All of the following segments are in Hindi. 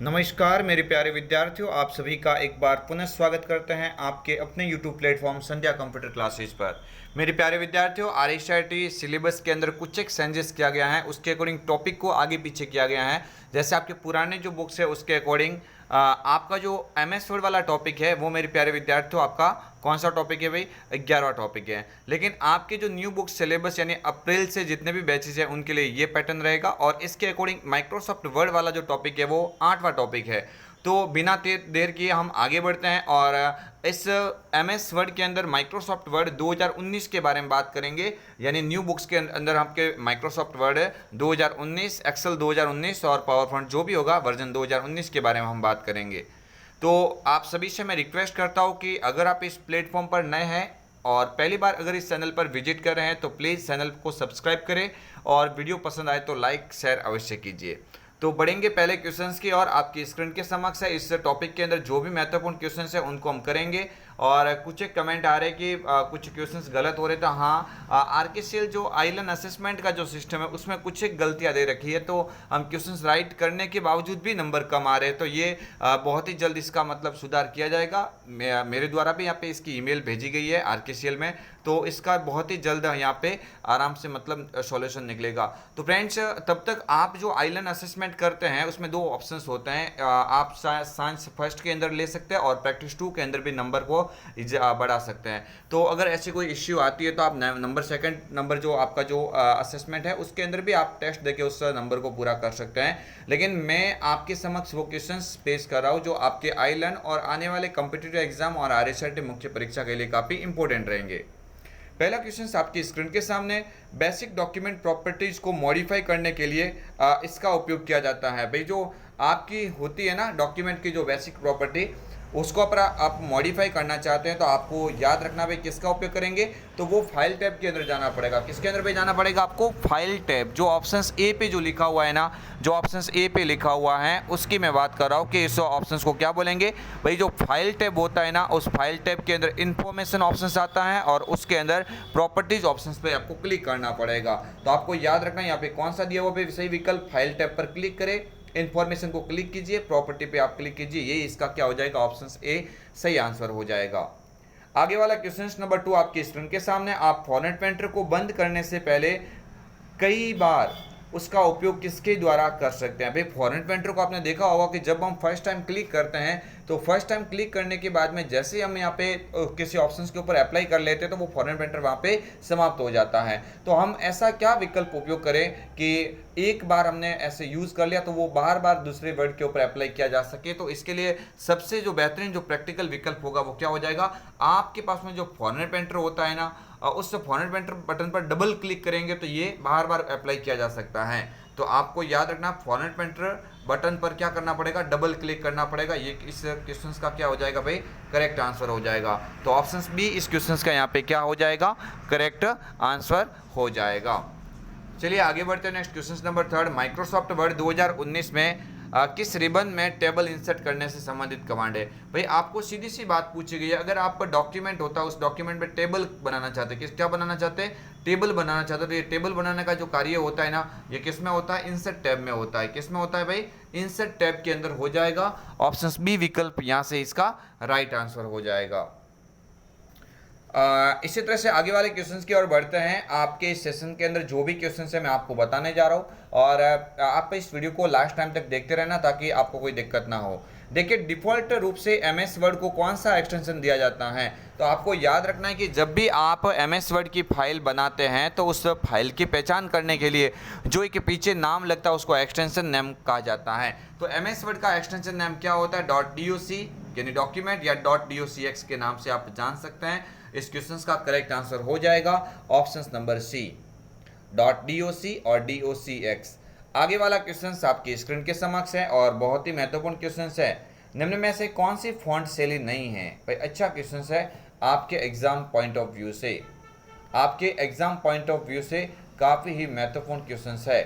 नमस्कार मेरे प्यारे विद्यार्थियों, आप सभी का एक बार पुनः स्वागत करते हैं आपके अपने YouTube प्लेटफॉर्म संध्या कंप्यूटर क्लासेज पर। मेरे प्यारे विद्यार्थियों, RSIT सिलेबस के अंदर कुछ एक चेंजेस किया गया है, उसके अकॉर्डिंग टॉपिक को आगे पीछे किया गया है। जैसे आपके पुराने जो बुक्स है उसके अकॉर्डिंग आपका जो MS वर्ड वाला टॉपिक है वो मेरे प्यारे विद्यार्थियों आपका कौन सा टॉपिक है भाई? 11वां टॉपिक है। लेकिन आपके जो न्यू बुक सिलेबस यानी अप्रैल से जितने भी बैचेस हैं उनके लिए ये पैटर्न रहेगा और इसके अकॉर्डिंग माइक्रोसॉफ्ट वर्ड वाला जो टॉपिक है वो 8वां टॉपिक है। तो बिना देर किए हम आगे बढ़ते हैं और इस MS वर्ड के अंदर माइक्रोसॉफ्ट वर्ड 2019 के बारे में बात करेंगे। यानी न्यू बुक्स के अंदर आपके माइक्रोसॉफ्ट वर्ड 2019, एक्सेल 2019 और पावर पॉइंट जो भी होगा वर्जन 2019 के बारे में हम बात करेंगे। तो आप सभी से मैं रिक्वेस्ट करता हूँ कि अगर आप इस प्लेटफॉर्म पर नए हैं और पहली बार अगर इस चैनल पर विजिट कर रहे हैं तो प्लीज़ चैनल को सब्सक्राइब करें और वीडियो पसंद आए तो लाइक शेयर अवश्य कीजिए। तो बढ़ेंगे पहले क्वेश्चंस की और आपकी स्क्रीन के समक्ष है इस टॉपिक के अंदर जो भी महत्वपूर्ण क्वेश्चंस है उनको हम करेंगे। और कुछ एक कमेंट आ रहे कि कुछ क्वेश्चंस गलत हो रहे थे। हाँ, RKCL जो आइलन असेसमेंट का जो सिस्टम है उसमें कुछ एक गलतियां दे रखी है, तो हम क्वेश्चंस राइट करने के बावजूद भी नंबर कम आ रहे हैं। तो ये बहुत ही जल्द इसका मतलब सुधार किया जाएगा। मेरे द्वारा भी यहाँ पे इसकी ईमेल भेजी गई है RKCL में, तो इसका बहुत ही जल्द यहाँ पे आराम से मतलब सॉल्यूशन निकलेगा। तो फ्रेंड्स, तब तक आप जो आइलन असेसमेंट करते हैं उसमें दो ऑप्शंस होते हैं। आप साइंस फर्स्ट के अंदर ले सकते हैं और प्रैक्टिस 2 के अंदर भी नंबर को बढ़ा सकते हैं। तो अगर ऐसी कोई इश्यू आती है तो आप नंबर सेकंड नंबर जो आपका जो असेसमेंट है उसके अंदर भी आप टेस्ट देके उस नंबर को पूरा कर सकते हैं। लेकिन मैं आपके समक्ष वो क्वेश्चंस पेश कर रहा हूँ जो आपके आइलन और आने वाले कॉम्पिटिटिव एग्जाम और RSIT मुख्य परीक्षा के लिए काफ़ी इंपॉर्टेंट रहेंगे। पहला क्वेश्चन आपकी स्क्रीन के सामने, बेसिक डॉक्यूमेंट प्रॉपर्टीज को मॉडिफाई करने के लिए इसका उपयोग किया जाता है। भाई जो आपकी होती है ना डॉक्यूमेंट की जो बेसिक प्रॉपर्टी, उसको अगर आप मॉडिफाई करना चाहते हैं तो आपको याद रखना भाई किसका उपयोग करेंगे, तो वो फाइल टैब के अंदर जाना पड़ेगा। किसके अंदर भाई जाना पड़ेगा आपको? File tab. जो ऑप्शंस ए पे जो लिखा हुआ है ना, जो ऑप्शंस ए पे लिखा हुआ है उसकी मैं बात कर रहा हूँ कि इस ऑप्शंस को क्या बोलेंगे भाई? जो फाइल टैब होता है ना, उस फाइल टैब के अंदर इंफॉर्मेशन ऑप्शंस आता है और उसके अंदर प्रॉपर्टीज ऑप्शंस पे आपको क्लिक करना पड़ेगा। तो आपको याद रखना यहाँ पे कौन सा दिया हुआ भाई सही विकल्प, फाइल टैब पर क्लिक करें, इंफॉर्मेशन को क्लिक कीजिए, प्रॉपर्टी पे आप क्लिक कीजिए, ये इसका क्या हो जाएगा? ऑप्शन ए सही आंसर हो जाएगा। आगे वाला क्वेश्चन नंबर 2 आपकी स्क्रीन के सामने, आप फॉर्मेट पेंटर को बंद करने से पहले कई बार उसका उपयोग किसके द्वारा कर सकते हैं? भाई फॉर्मेट पेंटर को आपने देखा होगा कि जब हम फर्स्ट टाइम क्लिक करते हैं तो फर्स्ट टाइम क्लिक करने के बाद में जैसे ही हम यहाँ पे किसी ऑप्शंस के ऊपर अप्लाई कर लेते हैं तो वो फॉर्मेट पेंटर वहाँ पे समाप्त हो जाता है। तो हम ऐसा क्या विकल्प उपयोग करें कि एक बार हमने ऐसे यूज़ कर लिया तो वो बार बार दूसरे वर्ड के ऊपर अप्लाई किया जा सके? तो इसके लिए सबसे जो बेहतरीन जो प्रैक्टिकल विकल्प होगा वो क्या हो जाएगा? आपके पास में जो फॉर्मेट पेंटर होता है ना, उस फॉर्मेट पेंटर बटन पर डबल क्लिक करेंगे तो ये बार बार अप्लाई किया जा सकता है। तो आपको याद रखना फॉर्मेट पेंटर बटन पर क्या करना पड़ेगा? डबल क्लिक करना पड़ेगा। ये इस क्वेश्चन का क्या हो जाएगा भाई? करेक्ट आंसर हो जाएगा। तो ऑप्शन बी इस क्वेश्चन का यहाँ पे क्या हो जाएगा? करेक्ट आंसर हो जाएगा। चलिए आगे बढ़ते हैं। Next question number 3, Microsoft word 2019 में किस रिबन में टेबल इंसर्ट करने से संबंधित कमांड है? भाई आपको सीधी सी बात पूछी गई है, अगर आपका डॉक्यूमेंट होता है उस डॉक्यूमेंट में टेबल बनाना चाहते हैं, क्या बनाना चाहते हैं? टेबल बनाना चाहते हैं। तो ये टेबल बनाने का जो कार्य होता है ना, ये किस में होता है? इंसर्ट टैब में होता है। किस में होता है भाई? इंसर्ट टैब के अंदर हो जाएगा। ऑप्शन बी विकल्प यहाँ से इसका राइट आंसर हो जाएगा। इसी तरह से आगे वाले क्वेश्चंस की ओर बढ़ते हैं। आपके इस सेशन के अंदर जो भी क्वेश्चंस है मैं आपको बताने जा रहा हूँ और आप इस वीडियो को लास्ट टाइम तक देखते रहना ताकि आपको कोई दिक्कत ना हो। देखिए डिफ़ॉल्ट रूप से MS वर्ड को कौन सा एक्सटेंशन दिया जाता है? तो आपको याद रखना है कि जब भी आप MS वर्ड की फाइल बनाते हैं तो उस फाइल की पहचान करने के लिए जो एक पीछे नाम लगता है उसको एक्सटेंशन नेम कहा जाता है। तो MS वर्ड का एक्सटेंशन नेम क्या होता है? .doc यानी डॉक्यूमेंट या .docx के नाम से आप जान सकते हैं। इस क्वेश्चन का करेक्ट आंसर हो जाएगा ऑप्शन नंबर सी, .doc और .docx। आगे वाला क्वेश्चन आपकी स्क्रीन के समक्ष है और बहुत ही महत्वपूर्ण क्वेश्चन है। निम्न में से कौन सी फॉन्ट शैली नहीं है? भाई अच्छा क्वेश्चन है आपके एग्जाम पॉइंट ऑफ व्यू से, आपके एग्जाम पॉइंट ऑफ व्यू से काफ़ी ही महत्वपूर्ण क्वेश्चन है।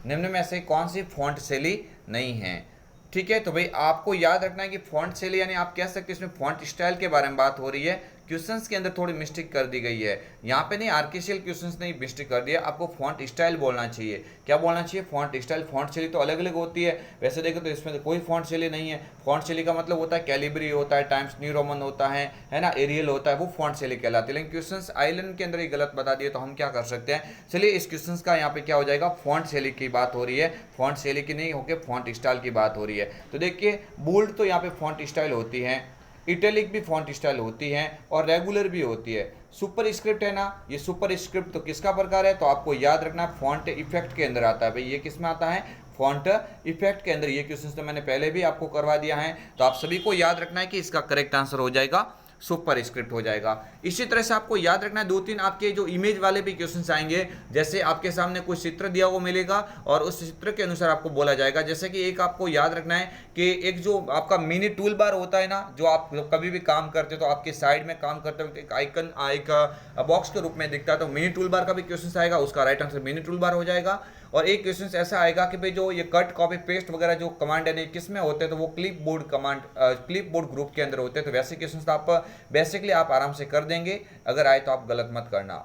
निम्न में से कौन सी फॉन्ट शैली नहीं है? ठीक है, तो भाई आपको याद रखना है कि फॉन्ट शैली यानी आप कह सकते हैं इसमें फॉन्ट स्टाइल के बारे में बात हो रही है, क्वेश्चंस के अंदर थोड़ी मिस्टेक कर दी गई है। यहाँ पे नहीं, आर्टिफिशियल क्वेश्चंस नहीं मिस्टेक कर दिया, आपको फॉन्ट स्टाइल बोलना चाहिए। क्या बोलना चाहिए? Font style. फॉन्ट शैली तो अलग अलग होती है, वैसे देखो तो इसमें तो कोई फॉन्ट शैली नहीं है। फॉन्ट शैली का मतलब होता है कैलिब्री होता है, टाइम्स न्यू रोमन होता है ना, एरियल होता है, वो फॉन्ट शैली कहलाती है। लेकिन क्वेश्चंस आइलैंड के अंदर ये गलत बता दिए, तो हम क्या कर सकते हैं? चलिए इस क्वेश्चंस का यहाँ पे क्या हो जाएगा, फॉन्ट शैली की बात हो रही है, फॉन्ट शैली की नहीं होकर फॉन्ट स्टाइल की बात हो रही है। तो देखिए बोल्ड तो यहाँ पे फॉन्ट स्टाइल होती है, इटैलिक भी फॉन्ट स्टाइल होती है और रेगुलर भी होती है। सुपर स्क्रिप्ट है ना, ये सुपर स्क्रिप्ट तो किसका प्रकार है? तो आपको याद रखना है फॉन्ट इफेक्ट के अंदर आता है। भाई ये किस में आता है? फॉन्ट इफेक्ट के अंदर। ये क्वेश्चन तो मैंने पहले भी आपको करवा दिया है, तो आप सभी को याद रखना है कि इसका करेक्ट आंसर हो जाएगा सुपर स्क्रिप्ट हो जाएगा। इसी तरह से आपको याद रखना है 2-3 आपके जो इमेज वाले भी क्वेश्चंस आएंगे, जैसे आपके सामने कोई चित्र दिया हुआ मिलेगा और उस चित्र के अनुसार आपको बोला जाएगा। जैसे कि एक आपको याद रखना है कि एक जो आपका मिनी टूल बार होता है ना, जो आप कभी भी काम करते हो तो आपके साइड में काम करते वक्त एक आइकन एक बॉक्स के रूप में दिखता है, तो मिनी टूल बार का भी क्वेश्चन आएगा, उसका right answer mini tool bar हो जाएगा। और एक क्वेश्चन ऐसा आएगा कि भाई जो ये कट कॉपी पेस्ट वगैरह जो कमांड है किस में होते हैं, तो वो clip board command clip board group के अंदर होते हैं। तो वैसे क्वेश्चन आप बेसिकली आप आराम से कर देंगे, अगर आए तो आप गलत मत करना।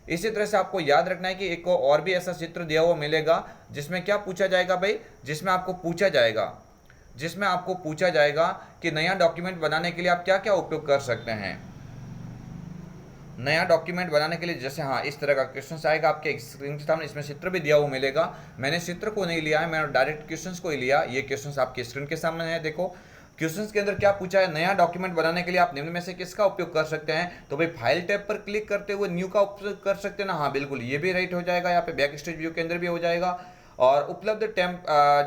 इसी तरह से आपको याद रखना है कि एक और भी ऐसा चित्र दिया हुआ मिलेगा जिसमें क्या पूछा जाएगा भाई, जिसमें आपको पूछा जाएगा कि नया डॉक्यूमेंट बनाने के लिए आप क्या क्या उपयोग कर सकते हैं। नया डॉक्यूमेंट बनाने के लिए जैसे हाँ इस तरह का क्वेश्चन आएगा आपके स्क्रीन के सामने, इसमें चित्र भी दिया हुआ मिलेगा। मैंने चित्र को नहीं लिया है, मैंने डायरेक्ट क्वेश्चंस को ही लिया। ये क्वेश्चंस आपके स्क्रीन के सामने है, देखो क्वेश्चंस के अंदर क्या पूछा है, नया डॉक्यूमेंट बनाने के लिए आप निम्न में से किसका उपयोग कर सकते हैं? तो भाई फाइल टैब पर क्लिक करते हुए न्यू का उपयोग कर सकते हैं ना, हाँ बिल्कुल ये भी राइट हो जाएगा। यहाँ पे बैक स्टेज व्यू के अंदर भी हो जाएगा। और उपलब्ध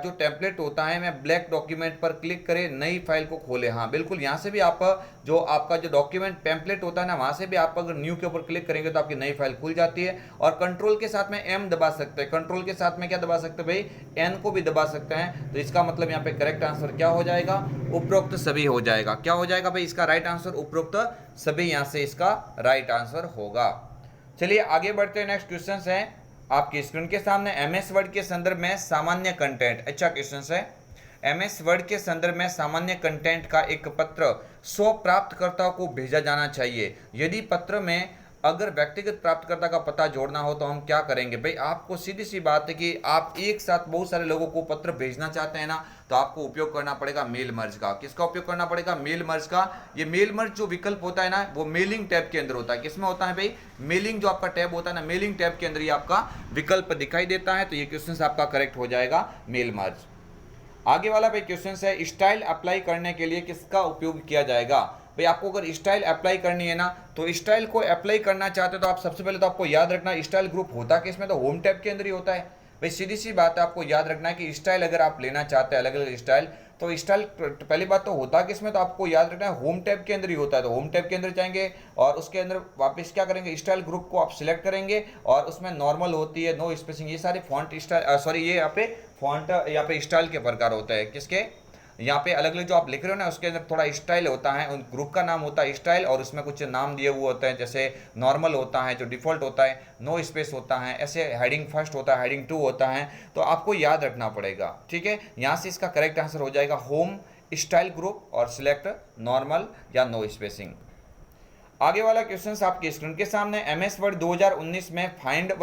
जो टेम्पलेट होता है, मैं ब्लैक डॉक्यूमेंट पर क्लिक करें, नई फाइल को खोले, हाँ बिल्कुल यहाँ से भी आप जो आपका जो डॉक्यूमेंट टेम्पलेट होता है ना, वहाँ से भी आप अगर न्यू के ऊपर क्लिक करेंगे तो आपकी नई फाइल खुल जाती है। और कंट्रोल के साथ में एम दबा सकते हैं, कंट्रोल के साथ में क्या दबा सकते हैं भाई, एन को भी दबा सकते हैं। तो इसका मतलब यहाँ पे करेक्ट आंसर क्या हो जाएगा, उपरोक्त सभी हो जाएगा। क्या हो जाएगा भाई इसका राइट आंसर, उपरोक्त सभी, यहाँ से इसका राइट आंसर होगा। चलिए आगे बढ़ते हैं, नेक्स्ट क्वेश्चन है आपकी स्क्रीन के सामने। एमएस वर्ड के संदर्भ में सामान्य कंटेंट, अच्छा क्वेश्चन है। एमएस वर्ड के संदर्भ में सामान्य कंटेंट का एक पत्र स्व प्राप्तकर्ता को भेजा जाना चाहिए। यदि पत्र में अगर व्यक्तिगत प्राप्तकर्ता का पता जोड़ना हो तो हम क्या करेंगे? भाई आपको सीधी सी बात है कि आप एक साथ बहुत सारे लोगों को पत्र भेजना चाहते हैं ना, तो आपको उपयोग करना पड़ेगा मेल मर्ज का। किसका उपयोग करना पड़ेगा? मेल मर्ज का। ये मेल मर्ज जो विकल्प होता है ना, वो मेलिंग टैब के अंदर होता है। किसमें होता है भाई? मेलिंग जो आपका टैब होता है ना, मेलिंग टैब के अंदर ये आपका विकल्प दिखाई देता है। तो ये क्वेश्चन आपका करेक्ट हो जाएगा मेल मर्ज। आगे वाला भाई क्वेश्चन है, स्टाइल अप्लाई करने के लिए किसका उपयोग किया जाएगा? भाई आपको अगर स्टाइल अप्लाई करनी है ना, तो स्टाइल को अप्लाई करना चाहते हो तो आप सबसे पहले तो आपको याद रखना स्टाइल ग्रुप होता है किसमें, तो होम टैब के अंदर ही होता है। भाई सीधी सी बात है, आपको याद रखना है कि स्टाइल अगर आप लेना चाहते हैं अलग अलग स्टाइल, तो स्टाइल पहली बात तो होता है किसमें, तो आपको याद रखना है होम टैब के अंदर ही होता है। तो होम टैब के अंदर जाएंगे और उसके अंदर वापस क्या करेंगे, स्टाइल ग्रुप को आप सिलेक्ट करेंगे और उसमें नॉर्मल होती है, नो स्पेसिंग, ये सारे फॉन्ट स्टाइल सॉरी ये यहाँ पे फॉन्ट यहाँ पे स्टाइल के प्रकार होता है। किसके? यहाँ पे अलग अलग जो आप लिख रहे हो ना, उसके अंदर थोड़ा स्टाइल होता है, उन ग्रुप का नाम होता है स्टाइल, और उसमें कुछ नाम दिए हुए होते हैं, जैसे नॉर्मल होता है, जो डिफ़ॉल्ट होता है, नो स्पेस होता है, ऐसे हेडिंग फर्स्ट होता है, हेडिंग 2 होता है। तो आपको याद रखना पड़ेगा, ठीक है। यहाँ से इसका करेक्ट आंसर हो जाएगा होम स्टाइल ग्रुप और सिलेक्ट नॉर्मल या नो स्पेसिंग। आगे वाला क्वेश्चन आपकी स्क्रीन के सामने। एमएस वर्ड 2019 में फाइंड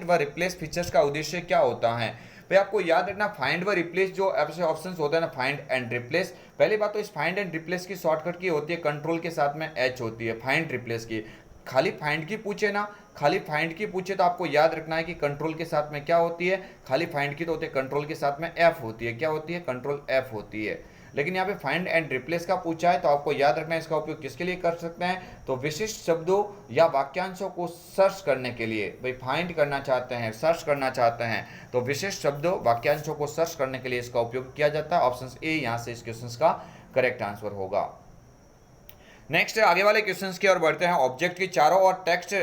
व रिप्लेस फीचर्स का उद्देश्य क्या होता है? भाई आपको याद रखना, फाइंड व रिप्लेस जो ऐसे ऑप्शंस होते हैं ना, फाइंड एंड रिप्लेस, पहली बात तो इस फाइंड एंड रिप्लेस की शॉर्टकट की होती है, कंट्रोल के साथ में एच होती है फाइंड रिप्लेस की। खाली फाइंड की पूछे ना, खाली फाइंड की पूछे तो आपको याद रखना है कि कंट्रोल के साथ में क्या होती है, खाली फाइंड की तो होती है, कंट्रोल के साथ में एफ होती है। क्या होती है? कंट्रोल एफ होती है। लेकिन यहाँ पे फाइंड एंड रिप्लेस का पूछा है, तो आपको याद रखना है इसका उपयोग किसके लिए कर सकते हैं, तो विशिष्ट शब्दों या वाक्यांशों को सर्च करने के लिए। भाई फाइंड करना चाहते हैं, सर्च करना चाहते हैं, तो विशिष्ट शब्दों वाक्यांशों को सर्च करने के लिए इसका उपयोग किया जाता है। ऑप्शन ए यहाँ से इस क्वेश्चन का करेक्ट आंसर होगा। नेक्स्ट आगे वाले क्वेश्चन की ओर बढ़ते हैं। ऑब्जेक्ट की चारों ओर टेक्स्ट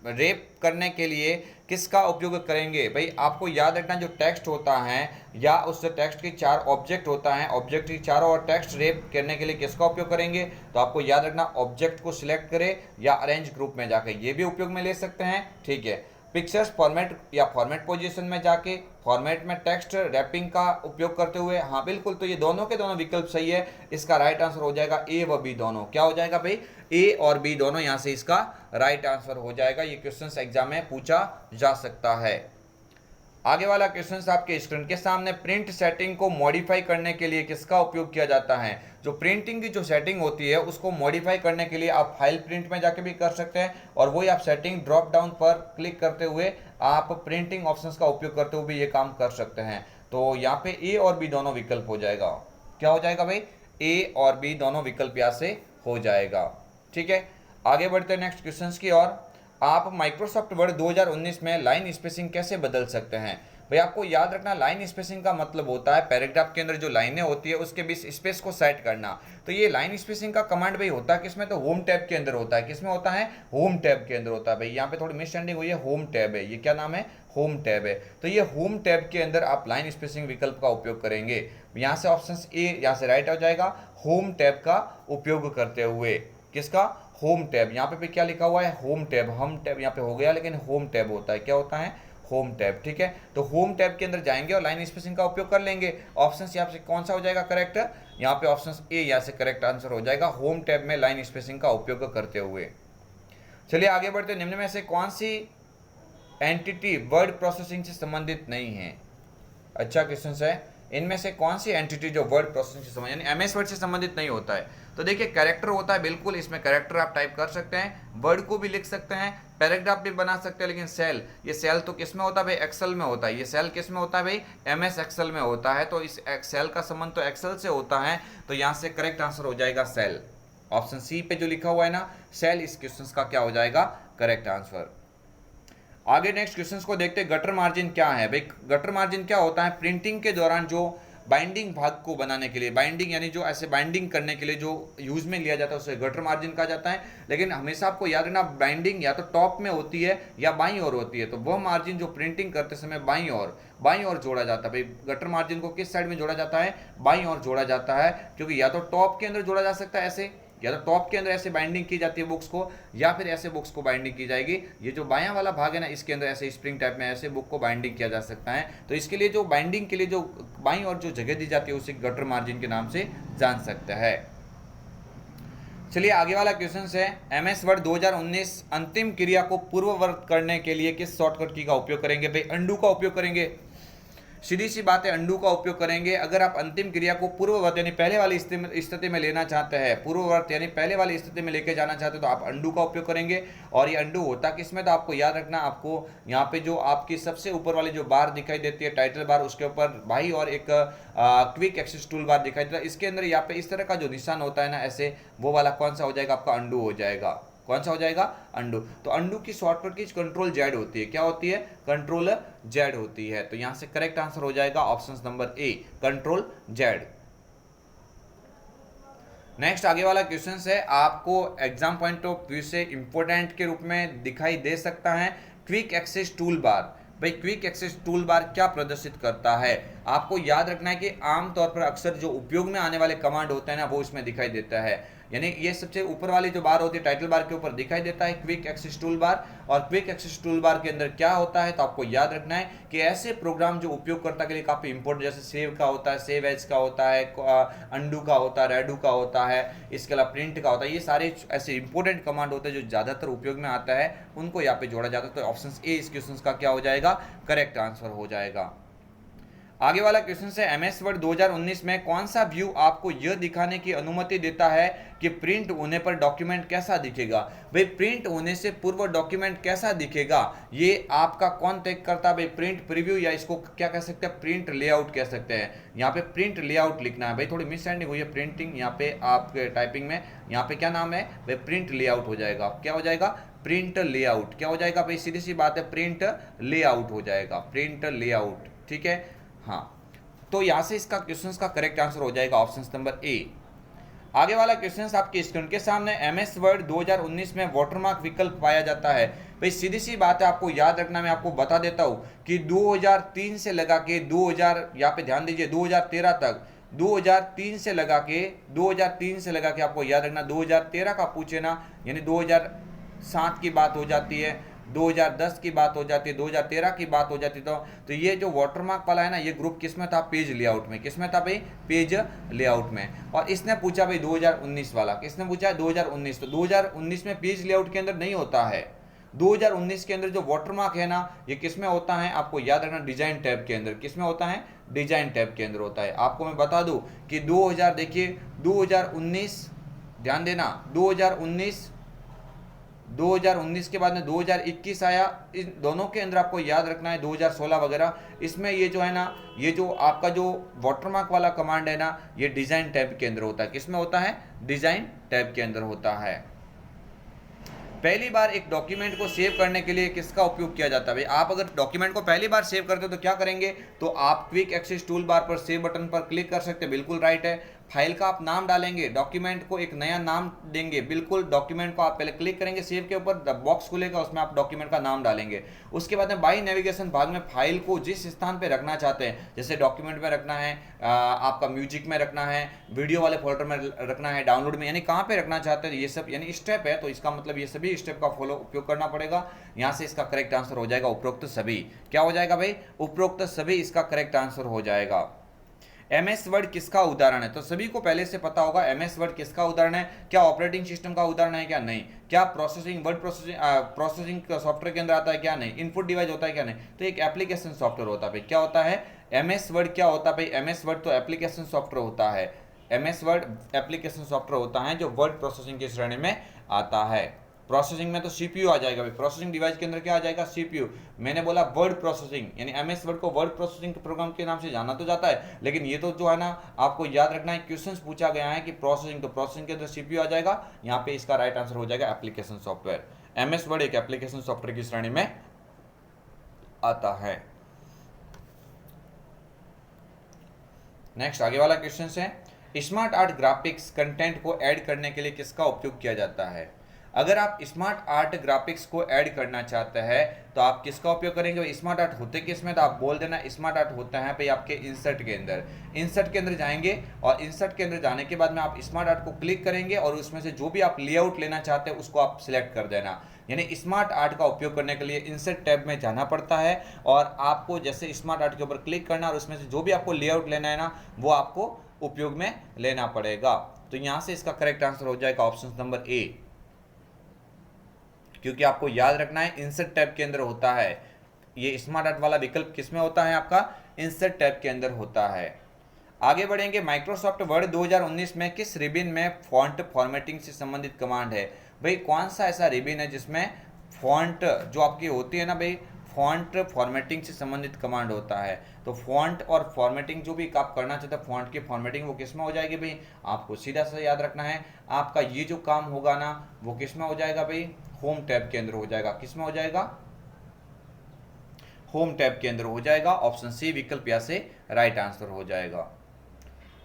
रेप करने के लिए किसका उपयोग करेंगे? भाई आपको याद रखना, जो टेक्स्ट होता है या उस टेक्स्ट के 4 ऑब्जेक्ट होता है, ऑब्जेक्ट की चारों ओर टेक्स्ट रेप करने के लिए किसका उपयोग करेंगे? तो आपको याद रखना ऑब्जेक्ट को सिलेक्ट करें या अरेंज ग्रुप में जाकर ये भी उपयोग में ले सकते हैं, ठीक है। पिक्चर्स फॉर्मेट या फॉर्मेट पोजीशन में जाके फॉर्मेट में टेक्स्ट रैपिंग का उपयोग करते हुए, हाँ बिल्कुल, तो ये दोनों के दोनों विकल्प सही है। इसका राइट आंसर हो जाएगा ए व बी दोनों। क्या हो जाएगा भाई? ए और बी दोनों, यहाँ से इसका राइट आंसर हो जाएगा। ये क्वेश्चन एग्जाम में पूछा जा सकता है। आगे वाला क्वेश्चन आपके स्क्रीन के सामने, प्रिंट सेटिंग को मॉडिफाई करने के लिए किसका उपयोग किया जाता है? जो प्रिंटिंग की जो सेटिंग होती है उसको मॉडिफाई करने के लिए आप फाइल प्रिंट में जाके भी कर सकते हैं, और वही आप सेटिंग ड्रॉप डाउन पर क्लिक करते हुए आप प्रिंटिंग ऑप्शंस का उपयोग करते हुए भी ये काम कर सकते हैं। तो यहाँ पे ए और बी दोनों विकल्प हो जाएगा। क्या हो जाएगा भाई? ए और बी दोनों विकल्प यहाँ से हो जाएगा। ठीक है, आगे बढ़ते हैं नेक्स्ट क्वेश्चन की ओर। आप माइक्रोसॉफ्ट वर्ड 2019 में लाइन स्पेसिंग कैसे बदल सकते हैं? भाई आपको याद रखना, लाइन स्पेसिंग का मतलब होता है पैराग्राफ के अंदर जो लाइनें होती है उसके बीच स्पेस को सेट करना। तो ये लाइन स्पेसिंग का कमांड भाई होता है किसमें? तो होम टैब के अंदर होता है। किसमें होता है? होम टैब के अंदर होता है। भाई यहाँ पे थोड़ी मिसअंडरस्टैंडिंग हुई है, होम टैब है, ये क्या नाम है? होम टैब है। तो ये होम टैब के अंदर आप लाइन स्पेसिंग विकल्प का उपयोग करेंगे। यहाँ से ऑप्शन ए यहाँ से राइट हो जाएगा, होम टैब का उपयोग करते हुए। किसका? Home tab. यहाँ पे क्या लिखा हुआ है? Home tab. हम टैब यहाँ पे हो गया, लेकिन होम टैब होता है। क्या होता है? Home tab. ठीक है, तो होम टैब के अंदर जाएंगे और लाइन स्पेसिंग का उपयोग कर लेंगे। ऑप्शन यहाँ से कौन सा हो जाएगा करेक्ट? यहाँ पे ऑप्शन ए यहाँ से करेक्ट आंसर हो जाएगा, होम टैब में लाइन स्पेसिंग का उपयोग करते हुए। चलिए आगे बढ़ते, निम्न में से कौन सी एंटिटी वर्ड प्रोसेसिंग से संबंधित नहीं है? अच्छा क्वेश्चन है, इनमें से कौन सी एंटिटी जो वर्ड प्रोसेसिंग से संबंधित यानी एमएस वर्ड से संबंधित नहीं होता है? तो देखिए कैरेक्टर होता है, बिल्कुल इसमें कैरेक्टर आप टाइप कर सकते हैं, वर्ड को भी लिख सकते हैं, पैराग्राफ भी बना सकते हैं। लेकिन सेल, ये सेल तो किस में होता है भाई? एक्सेल में होता है। ये सेल किस में होता है भाई? एमएस एक्सेल में होता है। तो इस एक्सेल का संबंध तो एक्सेल से होता है, तो यहाँ से करेक्ट आंसर हो जाएगा सेल। ऑप्शन सी पे जो लिखा हुआ है ना सेल, इस क्वेश्चन का क्या हो जाएगा करेक्ट आंसर। आगे नेक्स्ट क्वेश्चंस को देखते हैं। गटर मार्जिन क्या है भाई? गटर मार्जिन क्या होता है? प्रिंटिंग के दौरान जो बाइंडिंग भाग को बनाने के लिए, बाइंडिंग यानी जो ऐसे बाइंडिंग करने के लिए जो यूज में लिया जाता है उसे गटर मार्जिन कहा जाता है। लेकिन हमेशा आपको याद रखना, बाइंडिंग या तो टॉप में होती है या बाईं ओर होती है। तो वह मार्जिन जो प्रिंटिंग करते समय बाईं ओर जोड़ा जाता है। भाई गटर मार्जिन को किस साइड में जोड़ा जाता है? बाईं ओर जोड़ा जाता है, क्योंकि या तो टॉप के अंदर जोड़ा जा सकता है ऐसे, या तो टॉप के अंदर ऐसे बाइंडिंग की जाती है बुक्स को, या फिर ऐसे बुक्स को बाइंडिंग की जाएगी। ये जो बायां वाला भाग है ना, इसके अंदर ऐसे स्प्रिंग टाइप में ऐसे बुक को बाइंडिंग किया जा सकता है। तो इसके लिए जो बाइंडिंग के लिए जो बाईं और जो जगह दी जाती है उसे गटर मार्जिन के नाम से जान सकता है। चलिए आगे वाला क्वेश्चन है, एमएस वर्ड 2019 अंतिम क्रिया को पूर्ववत करने के लिए किस शॉर्टकट की का उपयोग करेंगे? भाई अंडू का उपयोग करेंगे। सीधी सी बात है, अंडू का उपयोग करेंगे। अगर आप अंतिम क्रिया को पूर्ववर्त यानी पहले वाली स्थिति में लेना चाहते हैं, पूर्ववर्त यानी पहले वाली स्थिति में लेके जाना चाहते हैं, तो आप अंडू का उपयोग करेंगे। और ये अंडू होता किसमें? तो आपको याद रखना, आपको यहाँ पे जो आपकी सबसे ऊपर वाली जो बार दिखाई देती है टाइटल बार, उसके ऊपर भाई और एक क्विक एक्सेस टूल बार दिखाई देता है। इसके अंदर यहाँ पे इस तरह का जो निशान होता है ना ऐसे, वो वाला कौन सा हो जाएगा आपका? अंडू हो जाएगा। कौन सा हो जाएगा? अंडू। तो अंडू की शॉर्टकट की कंट्रोल जेड होती है। क्या होती है? कंट्रोल जेड होती है। तो यहां से करेक्ट आंसर हो जाएगा option number A, control Z. Next आगे वाला क्वेश्चन है, आपको एग्जाम पॉइंट ऑफ व्यू से इंपॉर्टेंट के रूप में दिखाई दे सकता है क्विक एक्सेस टूल बार। भाई क्विक एक्सेस टूल बार क्या प्रदर्शित करता है? आपको याद रखना है कि आमतौर पर अक्सर जो उपयोग में आने वाले कमांड होते हैं ना वो इसमें दिखाई देता है। यानी ये सबसे ऊपर वाली जो बार होती है टाइटल बार के ऊपर दिखाई देता है क्विक एक्सेस टूल बार। और क्विक एक्सेस टूल बार के अंदर क्या होता है? तो आपको याद रखना है कि ऐसे प्रोग्राम जो उपयोगकर्ता के लिए काफी इंपॉर्टेंट, जैसे सेव का होता है, सेव एज का होता है, अंडू का होता है, रेडू का होता है, इसके अलावा प्रिंट का होता है, ये सारे ऐसे इंपॉर्टेंट कमांड होते हैं जो ज्यादातर उपयोग में आता है, उनको यहाँ पे जोड़ा जाता है। तो ऑप्शन ए इस क्वेश्चन का क्या हो जाएगा? करेक्ट आंसर हो जाएगा। आगे वाला क्वेश्चन है, एमएस वर्ड 2019 में कौन सा व्यू आपको यह दिखाने की अनुमति देता है कि प्रिंट होने पर डॉक्यूमेंट कैसा दिखेगा? भाई प्रिंट होने से पूर्व डॉक्यूमेंट कैसा दिखेगा ये आपका कौन तय करता है? भाई प्रिंट प्रीव्यू, या इसको क्या कह सकते हैं? प्रिंट लेआउट कह सकते हैं। यहाँ पे प्रिंट लेआउट लिखना है। भाई थोड़ी मिसअंडरस्टैंडिंग हुई है, प्रिंटिंग यहाँ पे आपके टाइपिंग में, यहाँ पे क्या नाम है भाई? प्रिंट लेआउट हो जाएगा। क्या हो जाएगा? Print layout. क्या हो जाएगा भाई? सीधी सी बात है, प्रिंट लेआउट हो जाएगा, प्रिंट लेआउट। ठीक है, हाँ। तो यहां से इसका क्वेश्चन का करेक्ट आंसर हो जाएगा ऑप्शन नंबर ए। आगे वाला क्वेश्चन आपके स्क्रीन के सामने, एमएस वर्ड 2019 में वाटरमार्क विकल्प पाया जाता है। भाई सीधी सी बात है, आपको याद रखना, मैं आपको बता देता हूं कि 2003 से लगा के 2000, यहाँ पे ध्यान दीजिए, 2013 तक, 2003 से लगा के आपको याद रखना 2013 का पूछे ना, यानी 2007 की बात हो जाती है, 2010 की बात हो जाती है, 2013 की बात हो जाती है, तो ये जो वाटरमार्क वाला है ना, ये ग्रुप किस में था? पेज लेआउट में। किस में था भाई? पेज लेआउट में। और इसने पूछा भाई 2019 वाला, किसने पूछा है? 2019। तो 2019 में पेज लेआउट के अंदर नहीं होता है। 2019 के अंदर जो वाटरमार्क है ना, ये किस में होता है? आपको याद रखना, डिजाइन टैब के अंदर। किस में होता है? डिजाइन टैब के अंदर होता है। आपको मैं बता दूं कि 2000, देखिए 2019, ध्यान देना, 2019 के बाद में 2021 आया। इन दोनों के अंदर आपको याद रखना है 2016 वगैरह, इसमें ये जो है ना, ये जो आपका जो वाटरमार्क वाला कमांड है ना, ये डिजाइन टैब के अंदर होता है। किसमें होता है? डिजाइन टैब के अंदर होता है। पहली बार एक डॉक्यूमेंट को सेव करने के लिए किसका उपयोग किया जाता है भाई? आप अगर डॉक्यूमेंट को पहली बार सेव करते हो तो क्या करेंगे? तो आप क्विक एक्सेस टूल बार पर सेव बटन पर क्लिक कर सकते हैं, बिल्कुल राइट है। फाइल का आप नाम डालेंगे, डॉक्यूमेंट को एक नया नाम देंगे, बिल्कुल। डॉक्यूमेंट को आप पहले क्लिक करेंगे, सेव के ऊपर बॉक्स खुलेगा, उसमें आप डॉक्यूमेंट का नाम डालेंगे। उसके बाद में बाई नेविगेशन भाग में फाइल को जिस स्थान पे रखना चाहते हैं, जैसे डॉक्यूमेंट में रखना है, आपका म्यूजिक में रखना है, वीडियो वाले फोल्डर में रखना है, डाउनलोड में, यानी कहाँ पे रखना चाहते हैं, ये सब यानी स्टेप है। तो इसका मतलब ये सभी स्टेप का फॉलो उपयोग करना पड़ेगा। यहाँ से इसका करेक्ट आंसर हो जाएगा उपरोक्त सभी। क्या हो जाएगा भाई? उपरोक्त सभी इसका करेक्ट आंसर हो जाएगा। एमएस वर्ड किसका उदाहरण है? तो सभी को पहले से पता होगा एमएस वर्ड किसका उदाहरण है। क्या ऑपरेटिंग सिस्टम का उदाहरण है? क्या नहीं। क्या प्रोसेसिंग, वर्ड प्रोसेसिंग सॉफ्टवेयर के अंदर आता है? क्या नहीं। इनपुट डिवाइस होता है? क्या नहीं। तो एक एप्लीकेशन सॉफ्टवेयर होता है भाई। क्या होता है? एमएस वर्ड क्या होता है भाई? एमएस वर्ड तो एप्लीकेशन सॉफ्टवेयर होता है। एमएस वर्ड एप्लीकेशन सॉफ्टवेयर होता है जो वर्ड प्रोसेसिंग की श्रेणी में आता है। प्रोसेसिंग में तो सीपीयू आ जाएगा भाई। प्रोसेसिंग डिवाइस के अंदर क्या आ जाएगा? सीपीयू। मैंने बोला वर्ड प्रोसेसिंग, यानी एमएस वर्ड को वर्ड प्रोसेसिंग प्रोग्राम के नाम से जाना तो जाता है, लेकिन ये तो जो है ना, आपको याद रखना है, क्वेश्चंस पूछा गया है कि प्रोसेसिंग, तो प्रोसेसिंग के अंदर सीपीयू आ जाएगा। यहाँ पे इसका राइट आंसर हो जाएगा एप्लीकेशन सॉफ्टवेयर। एमएस वर्ड एक एप्लीकेशन सॉफ्टवेयर की श्रेणी में आता है। नेक्स्ट आगे वाला क्वेश्चन है, स्मार्ट आर्ट ग्राफिक्स कंटेंट को ऐड करने के लिए किसका उपयोग किया जाता है? अगर आप स्मार्ट आर्ट ग्राफिक्स को ऐड करना चाहते हैं तो आप किसका उपयोग करेंगे? स्मार्ट आर्ट होते किस में? तो आप बोल देना स्मार्ट आर्ट होता है भाई आपके इंसर्ट के अंदर। इंसर्ट के अंदर जाएंगे और इंसर्ट के अंदर जाने के बाद में आप स्मार्ट आर्ट को क्लिक करेंगे और उसमें से जो भी आप लेआउट लेना चाहते हैं उसको आप सिलेक्ट कर देना। यानी स्मार्ट आर्ट का उपयोग करने के लिए इंसर्ट टैब में जाना पड़ता है और आपको जैसे स्मार्ट आर्ट के ऊपर क्लिक करना और उसमें से जो भी आपको लेआउट लेना है ना, वो आपको उपयोग में लेना पड़ेगा। तो यहां से इसका करेक्ट आंसर हो जाएगा ऑप्शन नंबर ए, क्योंकि आपको याद रखना है इंसर्ट टैब के अंदर होता है। ये स्मार्ट आर्ट वाला विकल्प किसमें होता है? आपका इंसर्ट टैब के अंदर होता है। आगे बढ़ेंगे, माइक्रोसॉफ्ट वर्ड 2019 में किस रिबन में फॉन्ट फॉर्मेटिंग से संबंधित कमांड है? भाई कौन सा ऐसा रिबन है जिसमें फॉन्ट जो आपकी होती है ना भाई, फॉन्ट फॉर्मेटिंग से संबंधित कमांड होता है? तो फॉन्ट और फॉर्मेटिंग जो भी आप करना चाहते हैं, फॉन्ट की फॉर्मेटिंग, वो किस में हो जाएगी भाई? आपको सीधा सा याद रखना है, आपका ये जो काम होगा ना, वो किस में हो जाएगा भाई? होम टैब के अंदर हो जाएगा। किस में हो जाएगा? होम टैब के अंदर हो जाएगा। ऑप्शन सी विकल्प यहाँ से राइट आंसर हो जाएगा।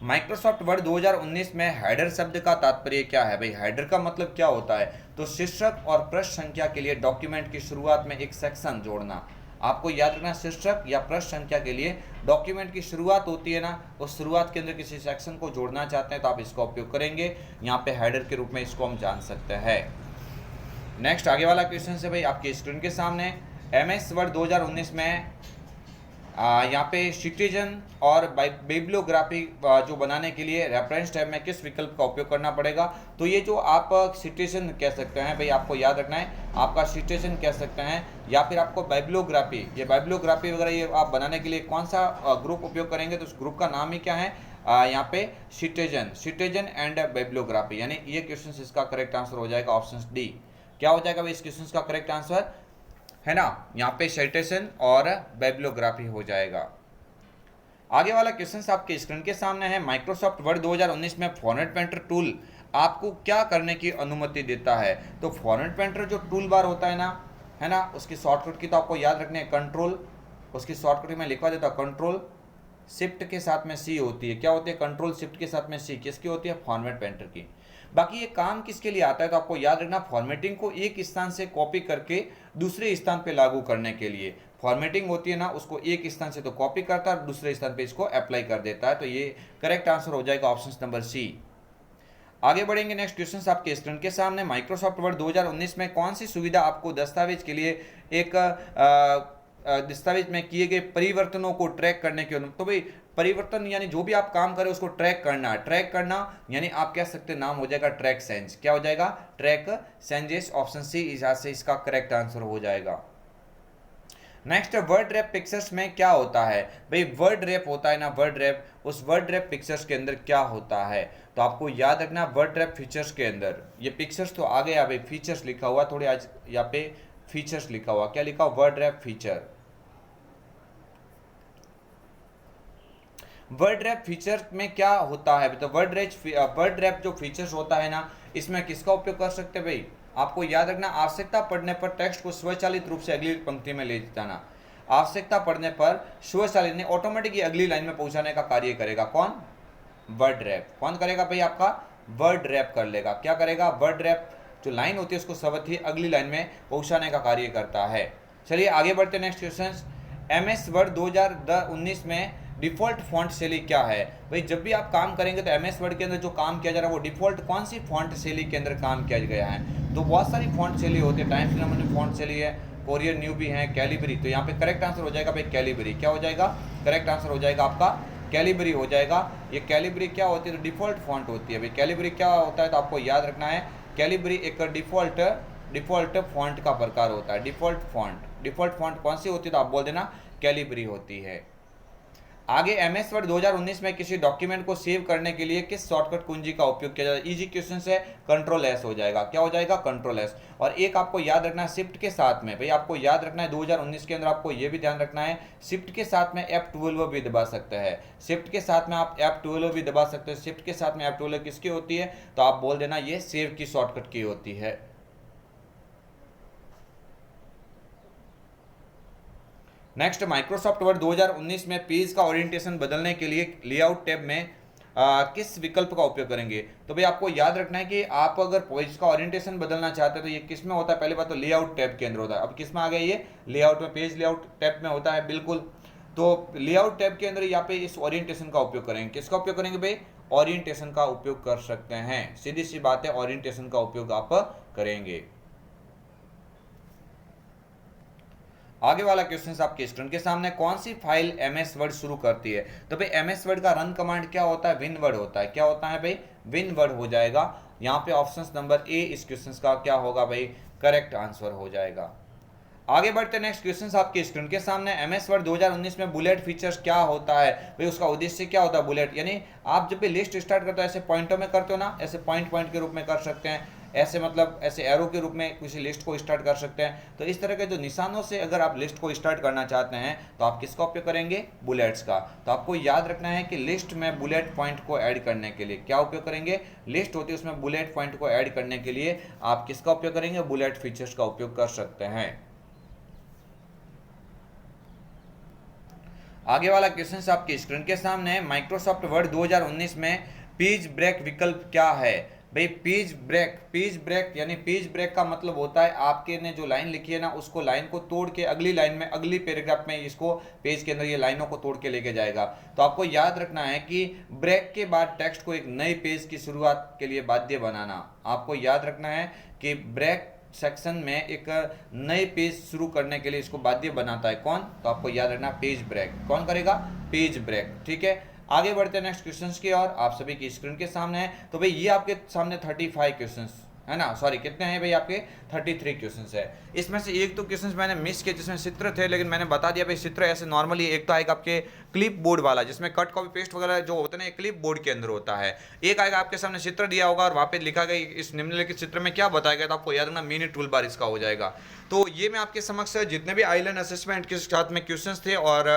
माइक्रोसॉफ्ट वर्ड 2019 में हेडर शब्द का तात्पर्य क्या है भाई? हेडर का मतलब क्या होता है? तो शीर्षक और पृष्ठ संख्या के लिए डॉक्यूमेंट की शुरुआत में एक सेक्शन जोड़ना। आपको याद रखना, शीर्षक या पृष्ठ संख्या के लिए डॉक्यूमेंट की शुरुआत होती है ना, उस शुरुआत के अंदर किसी सेक्शन को जोड़ना चाहते हैं तो आप इसका उपयोग करेंगे। यहाँ पे हेडर के रूप में इसको हम जान सकते हैं। नेक्स्ट आगे वाला क्वेश्चन है भाई आपकी स्क्रीन के सामने, एमएस वर्ड 2019 में यहाँ पे सिटीजन और बिब्लियोग्राफी जो बनाने के लिए रेफरेंस टैब में किस विकल्प का उपयोग करना पड़ेगा? तो ये जो आप सिटीजन कह सकते हैं भाई, आपको याद रखना है, आपका सिटीजन कह सकते हैं या फिर आपको बाइब्लियोग्राफी, ये बाइब्लियोग्राफी वगैरह ये आप बनाने के लिए कौन सा ग्रुप उपयोग करेंगे? तो उस ग्रुप का नाम ही क्या है? यहाँ पे सिटीजन एंड बाइब्लियोग्राफी, यानी ये क्वेश्चन इसका करेक्ट आंसर हो जाएगा ऑप्शन डी। क्या हो जाएगा भाई इस क्वेश्चन का करेक्ट आंसर? है ना, यहाँ पे सिटीजन और बाइब्लियोग्राफी हो जाएगा। आगे वाला क्वेश्चन आपके स्क्रीन के सामने है, माइक्रोसॉफ्ट वर्ड 2019 में फॉर्मेट पेंटर टूल आपको क्या करने की अनुमति देता है? तो फॉर्मेट पेंटर जो टूल बार होता है ना, उसकी शॉर्टकट की तो आपको याद रखनी है कंट्रोल, उसकी शॉर्टकट में लिखवा देता हूँ, कंट्रोल शिफ्ट के साथ में सी होती है। क्या होती है? कंट्रोल शिफ्ट के साथ में सी, किसकी होती है? फॉर्मेट पेंटर की। बाकी ये काम किसके लिए आता है? तो आपको याद रखना, फॉर्मेटिंग को एक स्थान से कॉपी करके दूसरे स्थान पे लागू करने के लिए। फॉर्मेटिंग होती है ना, उसको एक स्थान से तो कॉपी करता है और दूसरे स्थान पे इसको अप्लाई कर देता है। तो ये करेक्ट आंसर हो जाएगा ऑप्शन नंबर सी। आगे बढ़ेंगे, नेक्स्ट क्वेश्चन आपके स्क्रीन के सामने। माइक्रोसॉफ्ट वर्ड 2019 में कौन सी सुविधा आपको दस्तावेज के लिए एक दस्तावेज में किए गए परिवर्तनों को ट्रैक करने की अनुमति। तो भाई परिवर्तन यानी जो भी आप काम करें उसको ट्रैक करना, ट्रैक करना यानी आप कह सकते हैं नाम हो जाएगा ट्रैक सेंस। क्या हो जाएगा? ट्रैक सेंजेस। ऑप्शन सी यहाँ से इसका करेक्ट आंसर हो जाएगा। नेक्स्ट, वर्ड रैप पिक्चर्स में क्या होता है? भाई वर्ड रैप होता है ना, वर्ड रैप, उस वर्ड रैप पिक्चर्स के अंदर क्या होता है? तो आपको याद रखना वर्ड रैप फीचर्स के अंदर, ये पिक्चर्स तो आ गया भाई, फीचर्स लिखा हुआ, थोड़े आज यहाँ पे फीचर्स लिखा हुआ, क्या लिखा हुआ? Word rap feature. Word rap feature में क्या होता है? तो वर्ड रैप जो फीचर्स होता है ना, इसमें किसका उपयोग कर सकते हैं भाई? आपको याद रखना, आवश्यकता पड़ने पर टेक्स्ट को स्वचालित रूप से अगली पंक्ति में ले जाना। आवश्यकता पड़ने पर स्वचालित ने ऑटोमेटिक अगली लाइन में पहुंचाने का कार्य करेगा। कौन? Word rap. कौन करेगा भाई? आपका वर्ड रैप कर लेगा। क्या करेगा? वर्ड रैप जो लाइन होती है उसको स्वतः ही अगली लाइन में पहुंचाने का कार्य करता है। चलिए आगे बढ़ते, नेक्स्ट क्वेश्चन। एमएस वर्ड 2019 में डिफॉल्ट फॉन्ट शैली क्या है? भाई जब भी आप काम करेंगे तो एमएस वर्ड के अंदर जो काम किया जा रहा है वो डिफॉल्ट कौन सी फॉन्ट शैली के अंदर काम किया गया है? तो बहुत सारी फॉन्ट शैली होती है, टाइम्स न्यू रोमन फॉन्ट शैली है, कोरियर न्यू भी है, कैलिबरी। तो यहाँ पे करेक्ट आंसर हो जाएगा भाई कैलिबरी। क्या हो जाएगा? करेक्ट आंसर हो जाएगा आपका कैलिबरी हो जाएगा। ये कैलिबरी क्या होती है? तो डिफॉल्ट फॉन्ट होती है भाई। कैलिबरी क्या होता है? तो आपको याद रखना है कैलिबरी एक डिफॉल्ट फॉन्ट का प्रकार होता है। डिफॉल्ट फॉन्ट कौन सी होती है? तो आप बोल देना कैलिबरी होती है। आगे, एमएस वर्ड 2019 में किसी डॉक्यूमेंट को सेव करने के लिए किस शॉर्टकट कुंजी का उपयोग किया जाता है? इजी क्वेश्चन है, कंट्रोल एस हो जाएगा। क्या हो जाएगा? Control S. और एक आपको याद रखना है शिफ्ट के साथ में, भाई आपको याद रखना है 2019 के अंदर आपको ये भी ध्यान रखना है शिफ्ट के साथ में F12 भी दबा सकते हैं। शिफ्ट के साथ में आप F12 भी दबा सकते हैं। शिफ्ट के साथ में F12 किसकी होती है? तो आप बोल देना ये सेव की शॉर्टकट की होती है। नेक्स्ट, माइक्रोसॉफ्ट वर्ड 2019 में पेज का ओरिएंटेशन बदलने के लिए लेआउट टैब में किस विकल्प का उपयोग करेंगे? तो भाई आपको याद रखना है कि आप अगर पेज का ओरिएंटेशन बदलना चाहते हैं तो ये किस में होता है? पहली बात तो लेआउट टैब के अंदर होता है। अब किस में आ गया ये? लेआउट में, पेज लेआउट टैब में होता है बिल्कुल। तो लेआउट टैब के अंदर यहाँ पे इस ओरिएंटेशन का उपयोग करेंगे। किसका उपयोग करेंगे भाई? ओरिएंटेशन का उपयोग कर सकते हैं, सीधी सी बात है, ओरिएंटेशन का उपयोग आप करेंगे। आगे वाला क्वेश्चन आपके स्क्रीन के सामने, कौन सी फाइल एमएस वर्ड शुरू करती है? तो भाई एमएस वर्ड का रन कमांड क्या होता है? विनवर्ड होता है। क्या होता है भाई? विनवर्ड हो जाएगा। यहाँ पे ऑप्शन नंबर ए इस क्वेश्चन का क्या होगा भाई? करेक्ट आंसर हो जाएगा। आगे बढ़ते, नेक्स्ट क्वेश्चन आपके स्क्रीन के सामने। एमएस वर्ड 2019 में बुलेट फीचर्स क्या होता है? भाई उसका उद्देश्य क्या होता है? बुलेट यानी आप जब भी लिस्ट स्टार्ट करते हो ऐसे पॉइंटों में करते हो ना, ऐसे पॉइंट के रूप में कर सकते हैं, ऐसे मतलब ऐसे एरो के रूप में किसी लिस्ट को स्टार्ट कर सकते हैं। तो इस तरह के जो निशानों से अगर आप लिस्ट को स्टार्ट करना चाहते हैं तो आप किसका उपयोग करेंगे? बुलेट्स का। तो आपको याद रखना है कि लिस्ट में बुलेट पॉइंट को ऐड करने के लिए क्या उपयोग करेंगे? लिस्ट होती है उसमें बुलेट पॉइंट को ऐड करने के लिए आप किसका उपयोग करेंगे? बुलेट फीचर्स का उपयोग कर सकते हैं। आगे वाला क्वेश्चन आपकी स्क्रीन के सामने है। माइक्रोसॉफ्ट वर्ड 2019 में पेज ब्रेक विकल्प क्या है? भाई पेज ब्रेक यानी पेज ब्रेक का मतलब होता है आपके ने जो लाइन लिखी है ना उसको लाइन को तोड़ के अगली लाइन में, अगली पैराग्राफ में इसको पेज के अंदर ये लाइनों को तोड़ के लेके जाएगा। तो आपको याद रखना है कि ब्रेक के बाद टेक्स्ट को एक नए पेज की शुरुआत के लिए बाध्य बनाना। आपको याद रखना है कि ब्रेक सेक्शन में एक नए पेज शुरू करने के लिए इसको बाध्य बनाता है। कौन? तो आपको याद रखना पेज ब्रेक। कौन करेगा? Page break. ठीक है, आगे बढ़ते हैं नेक्स्ट क्वेश्चंस की और आप सभी की स्क्रीन के सामने है। तो भाई ये आपके सामने 35 क्वेश्चंस है ना, सॉरी कितने हैं भाई? आपके 33 क्वेश्चंस है। इसमें से एक तो क्वेश्चंस मैंने मिस किए जिसमें चित्र थे, लेकिन मैंने बता दिया भाई चित्र ऐसे नॉर्मली एक तो आएगा आपके क्लिप बोर्ड वाला जिसमें कट कॉपी पेस्ट वगैरह जो होते हैं ना क्लिप बोर्ड के अंदर होता है। एक आएगा आपके सामने चित्र दिया होगा और वहाँ पे लिखा गया इस निम्नलिखित चित्र में क्या बताया गया, तो आपको याद रखना मिनी टूल बार इसका हो जाएगा। तो ये मैं आपके समक्ष जितने भी आइलैंड असेसमेंट के साथ में क्वेश्चंस थे और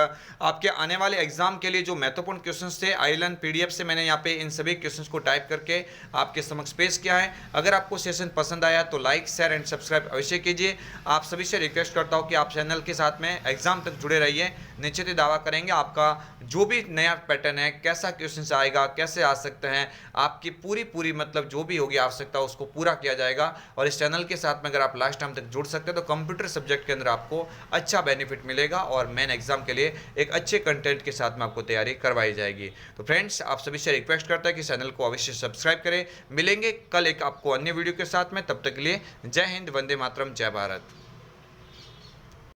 आपके आने वाले एग्जाम के लिए जो महत्वपूर्ण क्वेश्चंस थे आइलैंड पीडीएफ से मैंने यहाँ पे इन सभी क्वेश्चंस को टाइप करके आपके समक्ष पेश किया है। अगर आपको सेशन पसंद आया तो लाइक शेयर एंड सब्सक्राइब अवश्य कीजिए। आप सभी से रिक्वेस्ट करता हूँ कि आप चैनल के साथ में एग्जाम तक जुड़े रहिए। निश्चित ही दावा करेंगे आपका जो भी नया पैटर्न है, कैसा क्वेश्चन आएगा, कैसे आ सकते हैं, आपकी पूरी मतलब जो भी होगी आवश्यकता उसको पूरा किया जाएगा। और इस चैनल के साथ में अगर आप लास्ट टाइम तक जुड़ सकते हैं तो कंप्यूटर सब्जेक्ट के अंदर आपको अच्छा बेनिफिट मिलेगा और मेन एग्जाम के लिए एक अच्छे कंटेंट के साथ में आपको तैयारी करवाई जाएगी। तो फ्रेंड्स, आप सभी से रिक्वेस्ट करता है कि चैनल को अवश्य सब्सक्राइब करें। मिलेंगे कल एक आपको अन्य वीडियो के साथ में, तब तक के लिए जय हिंद, वंदे मातरम, जय भारत।